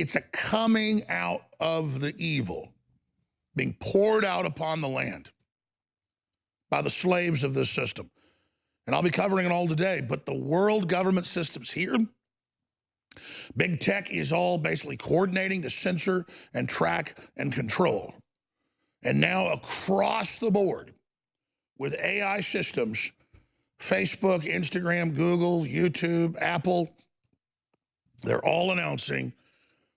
It's a coming out of the evil being poured out upon the land by the slaves of this system. And I'll be covering it all today, but the world government system's here. Big tech is all basically coordinating to censor and track and control. And now across the board with AI systems, Facebook, Instagram, Google, YouTube, Apple, they're all announcing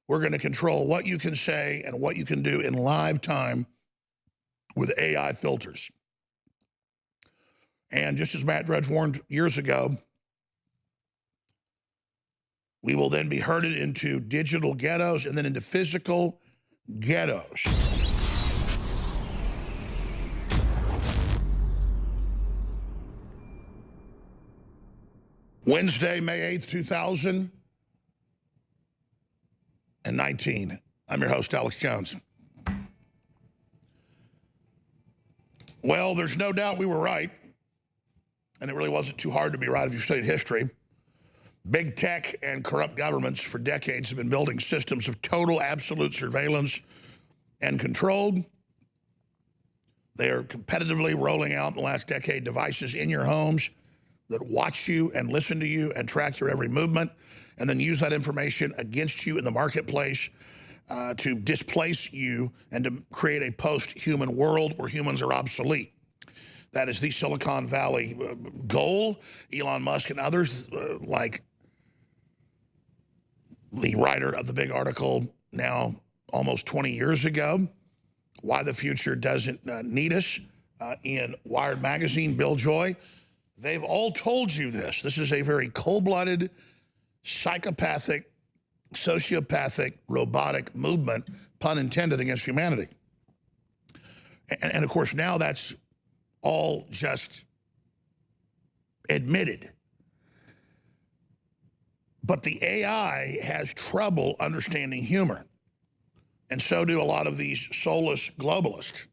we're going to control what you can say and what you can do in live time with AI filters. And just as Matt Drudge warned years ago, we will then be herded into digital ghettos and then into physical ghettos. Wednesday, May 8th, 2019. I'm your host, Alex Jones. Well, there's no doubt we were right. And it really wasn't too hard to be right if you studied history. Big tech and corrupt governments for decades have been building systems of total absolute surveillance and control. They are competitively rolling out in the last decade devices in your homes that watch you and listen to you and track your every movement and then use that information against you in the marketplace to displace you and to create a post-human world where humans are obsolete. That is the Silicon Valley goal. Elon Musk and others, like the writer of the big article now almost 20 years ago, Why the Future Doesn't Need Us, in Wired Magazine, Bill Joy, they've all told you this. This is a very cold-blooded, psychopathic, sociopathic, robotic movement, pun intended, against humanity. And of course, now that's all just admitted. But the AI has trouble understanding humor. And so do a lot of these soulless globalists.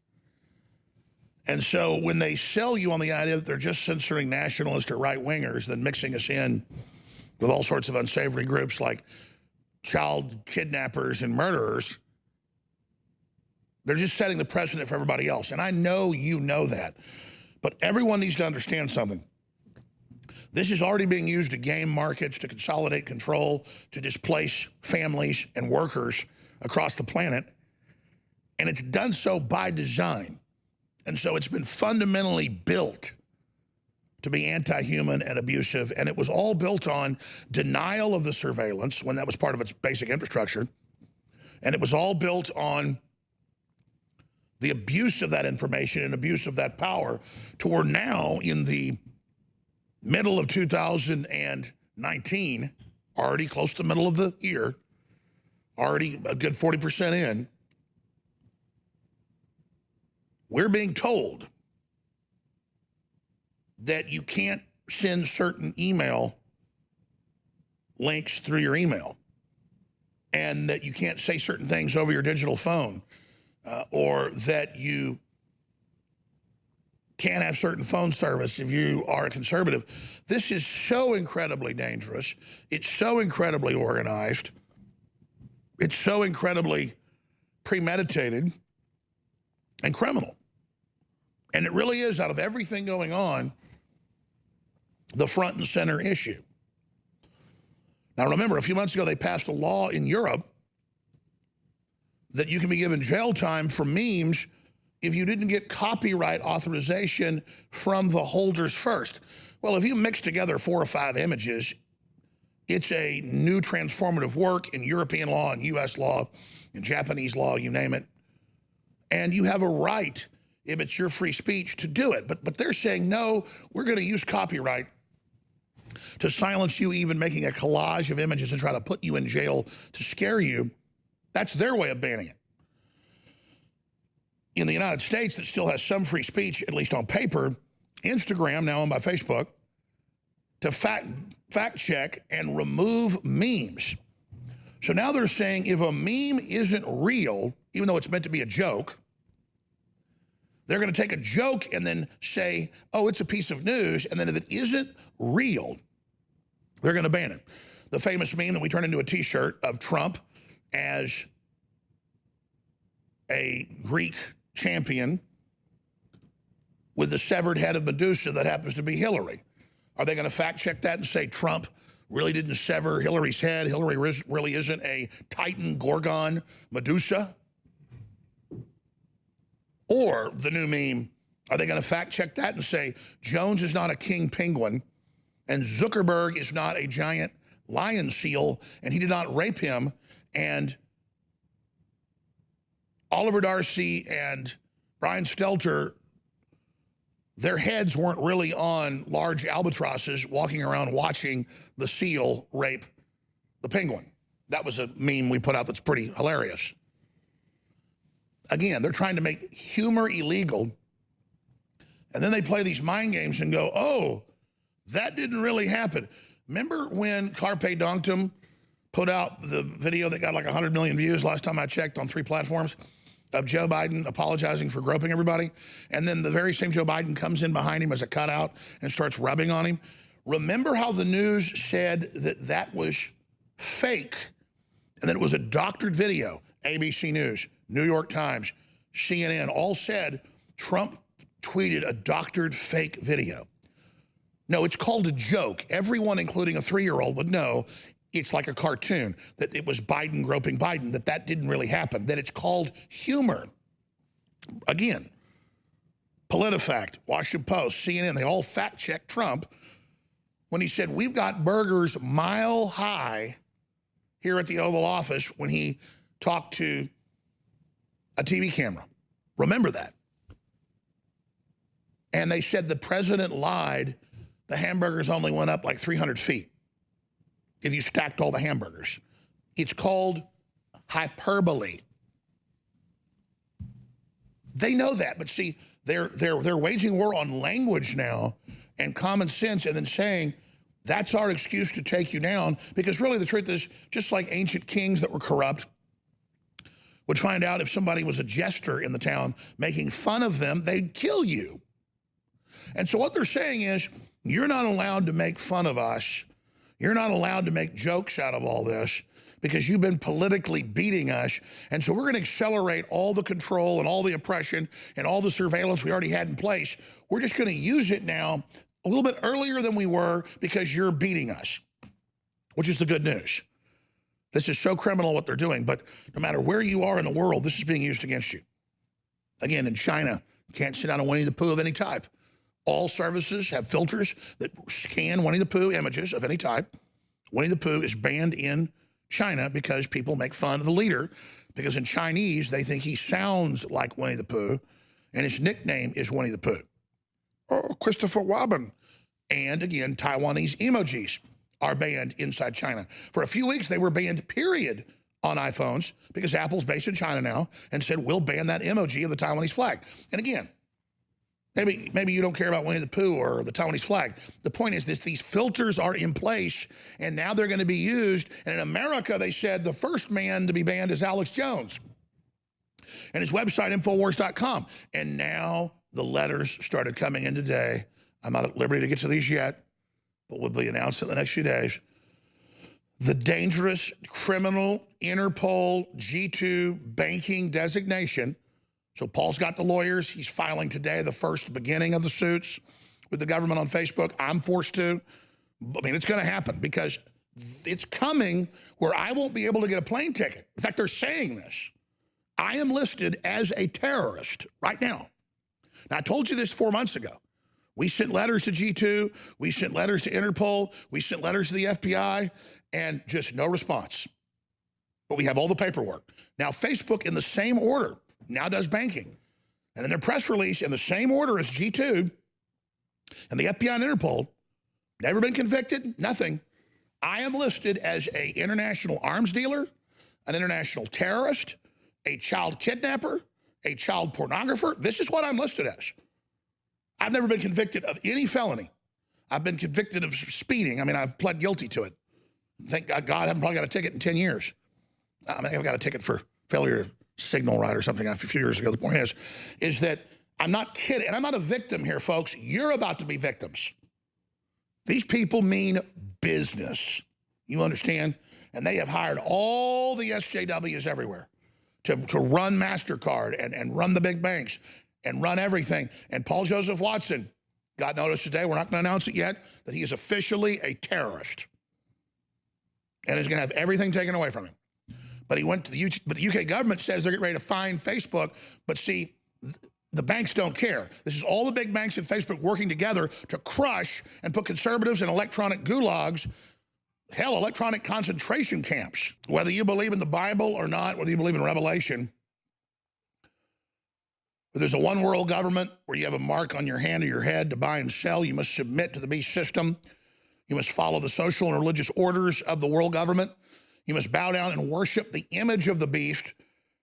And so when they sell you on the idea that they're just censoring nationalists or right-wingers, then mixing us in with all sorts of unsavory groups like child kidnappers and murderers, they're just setting the precedent for everybody else. And I know you know that. But everyone needs to understand something. This is already being used to game markets, to consolidate control, to displace families and workers across the planet. And it's done so by design. And so it's been fundamentally built to be anti-human and abusive. And it was all built on denial of the surveillance when that was part of its basic infrastructure. And it was all built on the abuse of that information and abuse of that power, to where now in the middle of 2019, already close to the middle of the year, already a good 40% in, we're being told that you can't send certain email links through your email, and that you can't say certain things over your digital phone, or that you can't have certain phone service if you are a conservative. This is so incredibly dangerous. It's so incredibly organized. It's so incredibly premeditated and criminal. And it really is, out of everything going on, the front and center issue. Now remember, a few months ago they passed a law in Europe that you can be given jail time for memes if you didn't get copyright authorization from the holders first. Well, if you mix together 4 or 5 images, it's a new transformative work in European law and US law and Japanese law, you name it. And you have a right, if it's your free speech, to do it. But they're saying, no, we're going to use copyright to silence you, even making a collage of images and try to put you in jail to scare you. That's their way of banning it. In the United States, that still has some free speech, at least on paper, Instagram, now owned by Facebook, to fact check and remove memes. So now they're saying if a meme isn't real, even though it's meant to be a joke, they're going to take a joke and then say, oh, it's a piece of news. And then if it isn't real, they're going to ban it. The famous meme that we turned into a t-shirt of Trump as a Greek champion with the severed head of Medusa that happens to be Hillary. Are they going to fact check that and say Trump really didn't sever Hillary's head? Hillary really isn't a Titan Gorgon Medusa? Or the new meme, are they going to fact check that and say Jones is not a king penguin and Zuckerberg is not a giant lion seal and he did not rape him, and Oliver Darcy and Brian Stelter, their heads weren't really on large albatrosses walking around watching the seal rape the penguin? That was a meme we put out that's pretty hilarious. Again, they're trying to make humor illegal, and then they play these mind games and go, oh, that didn't really happen. Remember when Carpe Donktum put out the video that got like 100 million views last time I checked on 3 platforms of Joe Biden apologizing for groping everybody? And then the very same Joe Biden comes in behind him as a cutout and starts rubbing on him. Remember how the news said that that was fake and that it was a doctored video? ABC News, New York Times, CNN all said Trump tweeted a doctored fake video. No, it's called a joke. Everyone, including a 3-year-old, would know it's like a cartoon, that it was Biden groping Biden, that didn't really happen, that it's called humor. Again, PolitiFact, Washington Post, CNN, they all fact-checked Trump when he said, we've got burgers mile high here at the Oval Office, when he talked to a TV camera. Remember that. And they said the president lied. The hamburgers only went up like 300 feet if you stacked all the hamburgers. It's called hyperbole. They know that, but see, they're waging war on language now and common sense, and then saying that's our excuse to take you down, because really the truth is, just like ancient kings that were corrupt would find out if somebody was a jester in the town making fun of them, they'd kill you. And so what they're saying is, you're not allowed to make fun of us. You're not allowed to make jokes out of all this because you've been politically beating us. And so we're going to accelerate all the control and all the oppression and all the surveillance we already had in place. We're just going to use it now a little bit earlier than we were because you're beating us, which is the good news. This is so criminal what they're doing, but no matter where you are in the world, this is being used against you. Again, in China, you can't sit down a Winnie the Pooh of any type. All services have filters that scan Winnie the Pooh images of any type. Winnie the Pooh is banned in China because people make fun of the leader, because in Chinese, they think he sounds like Winnie the Pooh, and his nickname is Winnie the Pooh. Or Christopher Robin. And again, Taiwanese emojis are banned inside China. For a few weeks, they were banned, period, on iPhones, because Apple's based in China now and said, we'll ban that emoji of the Taiwanese flag. And again, maybe you don't care about Winnie the Pooh or the Taiwanese flag. The point is this: these filters are in place, and now they're going to be used. And in America, they said the first man to be banned is Alex Jones and his website, Infowars.com. And now the letters started coming in today. I'm not at liberty to get to these yet, but will be announced in the next few days. The dangerous criminal Interpol G2 banking designation. So Paul's got the lawyers. He's filing today the first beginning of the suits with the government on Facebook. I'm forced to. I mean, it's going to happen because it's coming where I won't be able to get a plane ticket. In fact, they're saying this. I am listed as a terrorist right now. Now, I told you this 4 months ago. We sent letters to G2. We sent letters to Interpol. We sent letters to the FBI, and just no response. But we have all the paperwork. Now, Facebook, in the same order, now does banking. And in their press release, in the same order as G2 and the FBI and Interpol, never been convicted, nothing. I am listed as an international arms dealer, an international terrorist, a child kidnapper, a child pornographer. This is what I'm listed as. I've never been convicted of any felony. I've been convicted of speeding. I mean, I've pled guilty to it. Thank God I haven't probably got a ticket in 10 years. I mean, I've got a ticket for failure to signal right or something a few years ago. The point is that I'm not kidding. And I'm not a victim here, folks. You're about to be victims. These people mean business. You understand? and they have hired all the SJWs everywhere to run MasterCard and run the big banks and run everything. And Paul Joseph Watson got notice today, we're not going to announce it yet, that he is officially a terrorist and is going to have everything taken away from him. But he went to the UK, but the UK government says they're getting ready to fine Facebook. But see, the banks don't care. This is all the big banks and Facebook working together to crush and put conservatives in electronic gulags, hell, electronic concentration camps. Whether you believe in the Bible or not, whether you believe in Revelation, there's a one world government where you have a mark on your hand or your head to buy and sell. You must submit to the beast system. You must follow the social and religious orders of the world government. You must bow down and worship the image of the beast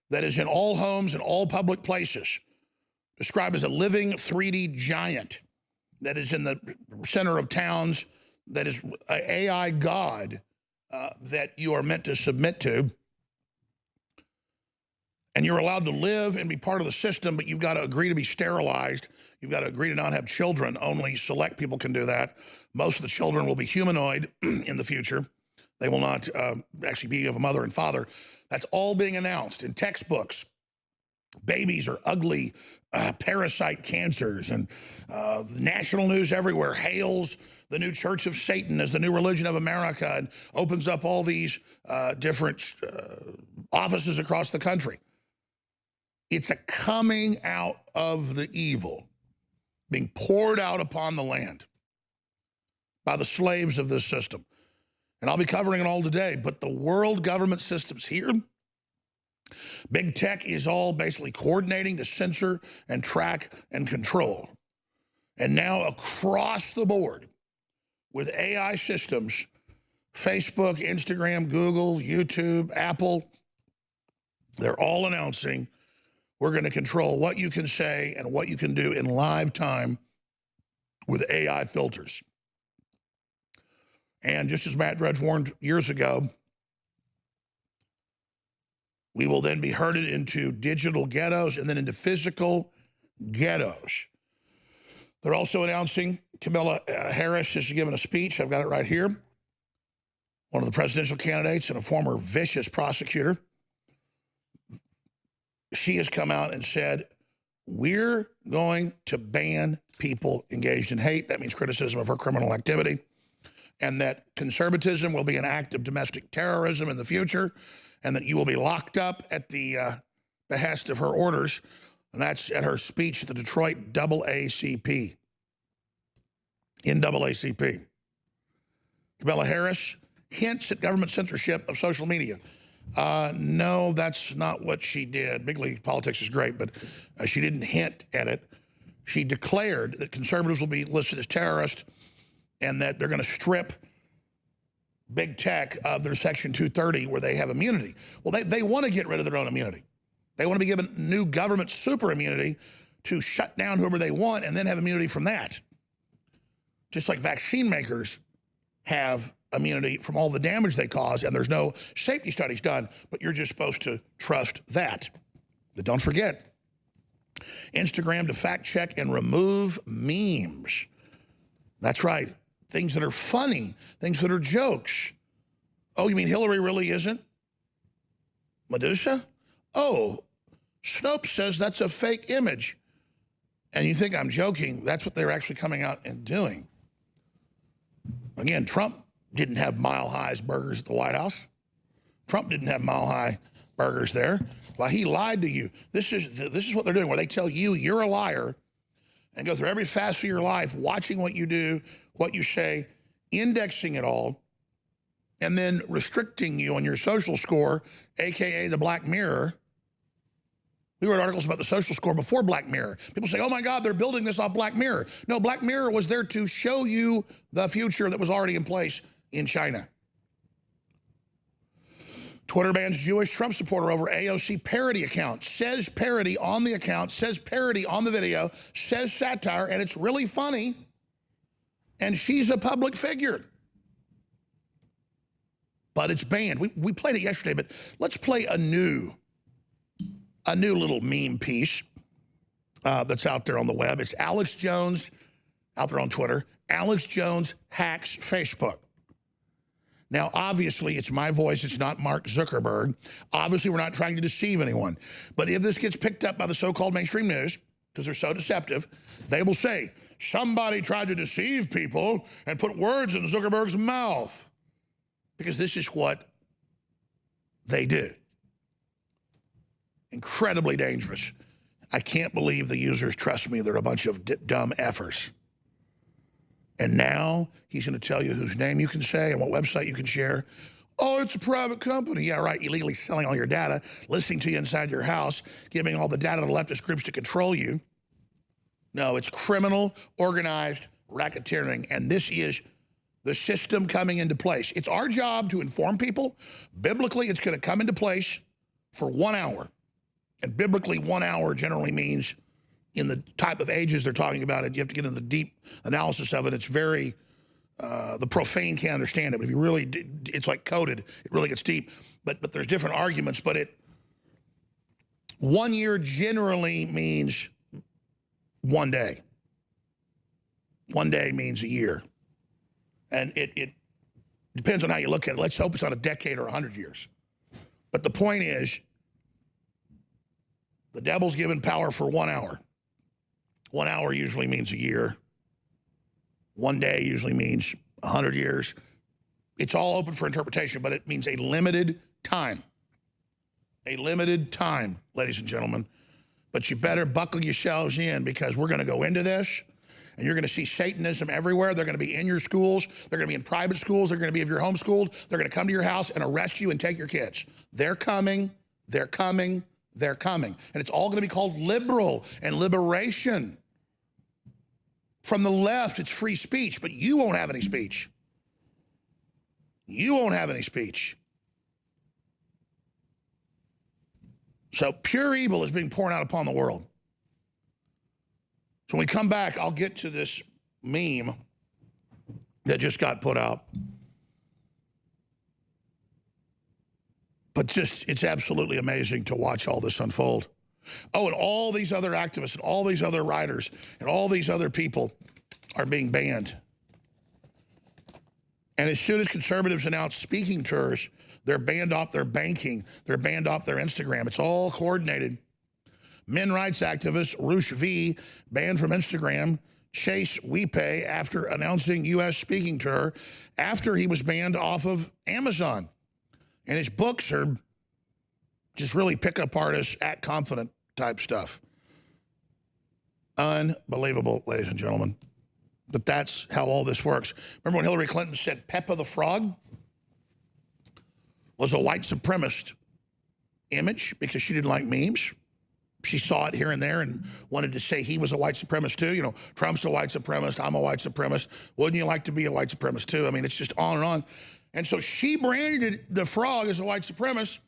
that is in all homes and all public places, described as a living 3D giant that is in the center of towns, that is an AI god that you are meant to submit to. And you're allowed to live and be part of the system, but you've got to agree to be sterilized. You've got to agree to not have children. Only select people can do that. Most of the children will be humanoid in the future. They will not actually be of a mother and father. That's all being announced in textbooks. Babies are ugly parasite cancers, and the national news everywhere hails the new Church of Satan as the new religion of America and opens up all these different offices across the country. It's a coming out of the evil being poured out upon the land by the slaves of this system. And I'll be covering it all today, but the world government system's here. Big tech is all basically coordinating to censor and track and control. And now across the board with AI systems, Facebook, Instagram, Google, YouTube, Apple, they're all announcing we're going to control what you can say and what you can do in live time with AI filters. And just as Matt Drudge warned years ago, we will then be herded into digital ghettos and then into physical ghettos. They're also announcing Kamala Harris is giving a speech. I've got it right here. One of the presidential candidates and a former vicious prosecutor. She has come out and said, we're going to ban people engaged in hate. That means criticism of her criminal activity. And that conservatism will be an act of domestic terrorism in the future, and that you will be locked up at the behest of her orders. And that's at her speech at the Detroit NAACP. NAACP. Kamala Harris hints at government censorship of social media. No, that's not what she did. Big league politics is great, but she didn't hint at it. She declared that conservatives will be listed as terrorists and that they're going to strip big tech of their Section 230 where they have immunity. Well, they want to get rid of their own immunity. They want to be given new government super immunity to shut down whoever they want and then have immunity from that. Just like vaccine makers have immunity from all the damage they cause, and there's no safety studies done, but you're just supposed to trust that. But don't forget, Instagram to fact check and remove memes. That's right. Things that are funny, things that are jokes. Oh, you mean Hillary really isn't Medusa? Oh, Snopes says that's a fake image. And you think I'm joking. That's what they're actually coming out and doing. Again, Trump didn't have Mile High's burgers at the White House. Trump didn't have Mile High burgers there. Well, he lied to you. This is what they're doing, where they tell you you're a liar and go through every facet of your life, watching what you do, what you say, indexing it all, and then restricting you on your social score, AKA the Black Mirror. We wrote articles about the social score before Black Mirror. People say, oh my God, they're building this off Black Mirror. No, Black Mirror was there to show you the future that was already in place in China. Twitter bans Jewish Trump supporter over AOC parody account. Says parody on the account, says parody on the video, says satire, and it's really funny. And she's a public figure. But it's banned. We played it yesterday, but let's play a new little meme piece that's out there on the web. It's Alex Jones out there on Twitter. Alex Jones hacks Facebook. Now, obviously, it's my voice. It's not Mark Zuckerberg. Obviously, we're not trying to deceive anyone. But if this gets picked up by the so-called mainstream news, because they're so deceptive, they will say, somebody tried to deceive people and put words in Zuckerberg's mouth. Because this is what they do. Incredibly dangerous. I can't believe the users trust me. They're a bunch of dumb effers. And now he's going to tell you whose name you can say and what website you can share. Oh, it's a private company. Yeah, right. Illegally selling all your data, listening to you inside your house, giving all the data to leftist groups to control you. No, it's criminal, organized racketeering. And this is the system coming into place. It's our job to inform people. Biblically, it's going to come into place for 1 hour. And biblically, 1 hour generally means, in the type of ages they're talking about it, you have to get into the deep analysis of it. It's very, the profane can't understand it. But if you really, it's like coded. It really gets deep. But there's different arguments. But 1 year generally means 1 day. 1 day means a year. And it depends on how you look at it. Let's hope it's not a decade or 100 years. But the point is, the devil's given power for 1 hour. 1 hour usually means a year. 1 day usually means 100 years. It's all open for interpretation, but it means a limited time. A limited time, ladies and gentlemen. But you better buckle yourselves in, because we're going to go into this, and you're going to see Satanism everywhere. They're going to be in your schools. They're going to be in private schools. They're going to be if you're homeschooled. They're going to come to your house and arrest you and take your kids. They're coming. They're coming. They're coming. And it's all going to be called liberal and liberation. From the left, it's free speech, but you won't have any speech. You won't have any speech. So pure evil is being poured out upon the world. So when we come back, I'll get to this meme that just got put out. But just, it's absolutely amazing to watch all this unfold. Oh, and all these other activists and all these other writers and all these other people are being banned. And as soon as conservatives announce speaking tours, they're banned off their banking. They're banned off their Instagram. It's all coordinated. Men rights activist Roosh V banned from Instagram. Chase WePay after announcing U.S. speaking tour after he was banned off of Amazon. And his books are just really pickup artists, act confident type stuff. Unbelievable, ladies and gentlemen. But that's how all this works. Remember when Hillary Clinton said Peppa the Frog was a white supremacist image because she didn't like memes? She saw it here and there and wanted to say he was a white supremacist too. You know, Trump's a white supremacist, I'm a white supremacist. Wouldn't you like to be a white supremacist too? I mean, it's just on and on. And so she branded the frog as a white supremacist.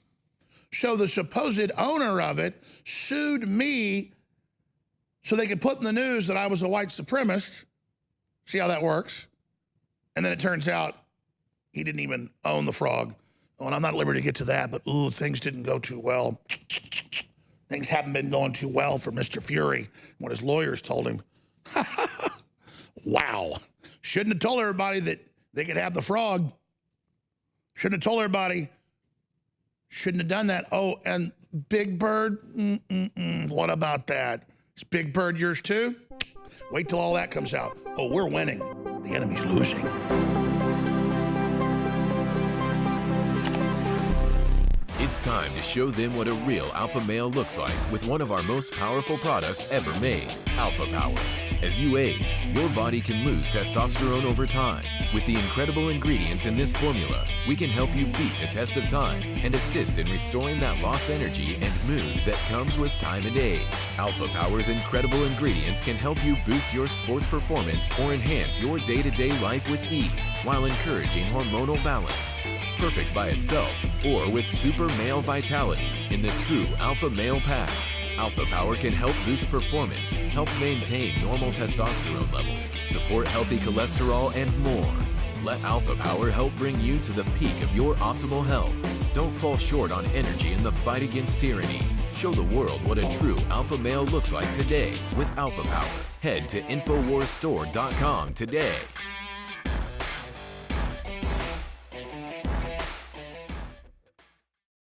So the supposed owner of it sued me so they could put in the news that I was a white supremacist. See how that works? And then it turns out he didn't even own the frog. Oh, and I'm not at liberty to get to that, but ooh, things didn't go too well. Things haven't been going too well for Mr. Fury, what his lawyers told him. Wow. Shouldn't have told everybody that they could have the frog. Shouldn't have told everybody. Shouldn't have done that. Oh, and Big Bird? What about that? Is Big Bird yours too? Wait till all that comes out. Oh, we're winning. The enemy's losing. It's time to show them what a real alpha male looks like with one of our most powerful products ever made, Alpha Power. As you age, your body can lose testosterone over time. With the incredible ingredients in this formula, we can help you beat the test of time and assist in restoring that lost energy and mood that comes with time and age. Alpha Power's incredible ingredients can help you boost your sports performance or enhance your day-to-day life with ease while encouraging hormonal balance. Perfect by itself or with super male vitality in the true Alpha Male Pack. Alpha Power can help boost performance, help maintain normal testosterone levels, support healthy cholesterol, and more. Let Alpha Power help bring you to the peak of your optimal health. Don't fall short on energy in the fight against tyranny. Show the world what a true alpha male looks like today with Alpha Power. Head to InfoWarsStore.com today.